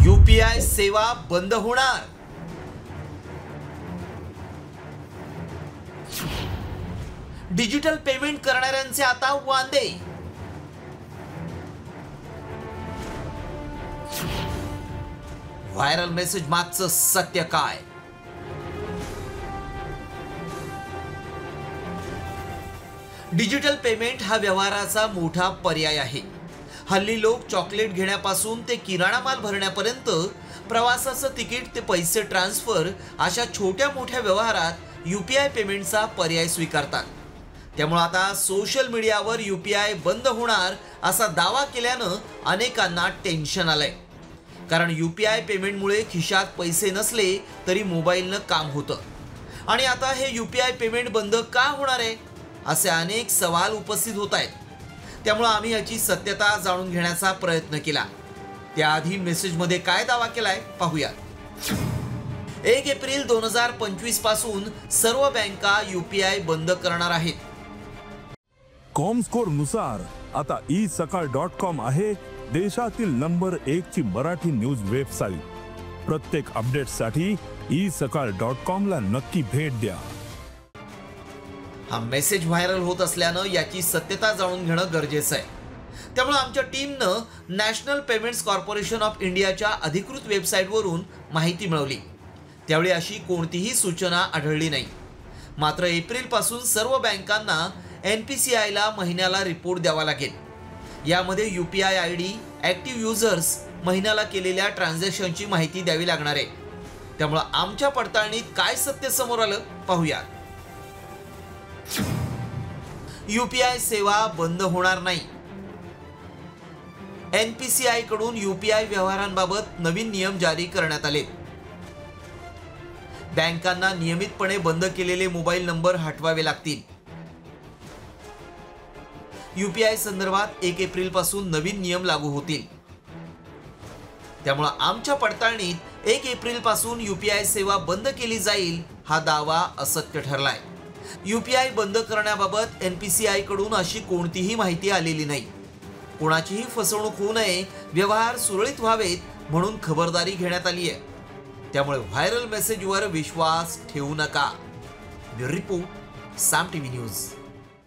UPI सेवा बंद होणार। डिजिटल पेमेंट करणाऱ्यांचे आता वांदे। व्हायरल मेसेज मागचं सत्य काय? डिजिटल पेमेंट हा व्यवहाराचा मोठा पर्याय आहे। हल्ली लोक चॉकलेट घेण्यापासून ते किराणा माल भरण्यापर्यंत, प्रवासाचं तिकीट ते पैसे ट्रान्सफर अशा छोट्या मोठ्या व्यवहारात यूपीआय पेमेंटचा पर्याय स्वीकारतात। त्यामुळे आता सोशल मीडियावर यूपीआय बंद होणार असा दावा केल्यानं अनेकांना टेन्शन आलंय। कारण यूपीआय पेमेंटमुळे खिशात पैसे नसले तरी मोबाईलनं काम होतं आणि आता हे यूपीआय पेमेंट बंद का होणार आहे असे अनेक सवाल उपस्थित होत आहेत। त्यामुळे आम्ही याची सत्यता जाणून घेण्याचा प्रयत्न केला। त्याआधी मेसेजमध्ये काय दावा केलाय पाहूया। 1 एप्रिल 2025 पासून सर्व बँका यूपीआय बंद करणार आहेत। कॉमस्कोर नुसार आता isakal.com आहे देशातील नंबर 1 ची मराठी न्यूज वेबसाईट। प्रत्येक अपडेटसाठी isakal.com ला नक्की भेट द्या। हा मेसेज व्हायरल होत असल्यानं याची सत्यता जाणून घेणं गरजेचं आहे। त्यामुळे आमच्या टीमनं नॅशनल पेमेंट्स कॉर्पोरेशन ऑफ इंडियाच्या अधिकृत वेबसाईटवरून माहिती मिळवली। त्यावेळी अशी कोणतीही सूचना आढळली नाही। मात्र एप्रिल पासून सर्व बँकांना NPCIला महिन्याला रिपोर्ट द्यावा लागेल। यामध्ये यूपीआय आयडी, ॲक्टिव्ह युजर्स, महिन्याला केलेल्या ट्रान्झॅक्शनची माहिती द्यावी लागणार आहे। त्यामुळे आमच्या पडताळणीत काय सत्य समोर आलं पाहूया। यूपीआय सेवा बंद होणार नाही। NPCI कडून यूपीआय व्यवहारांबाबत नवीन नियम जारी करण्यात आले। बँकांना नियमितपणे बंद केलेले मोबाईल नंबर हटवावे लागतील। यूपीआय संदर्भात 1 एप्रिल पासून नवीन नियम लागू होतील। त्यामुळे आमच्या पडताळणीत 1 एप्रिल पासून यूपीआय सेवा बंद केली जाईल हा दावा असत्य ठरलाय। यूपीआय बंद करण्याबाबत NPCI कडून अशी कोणतीही माहिती आलेली नाही। कोणाचीही फसवणूक होऊ नये, व्यवहार सुरळीत व्हावेत म्हणून खबरदारी घेण्यात आली आहे। त्यामुळे व्हायरल मेसेजवर विश्वास ठेवू नका। ब्युरो रिपोर्ट, साम टीव्ही न्यूज।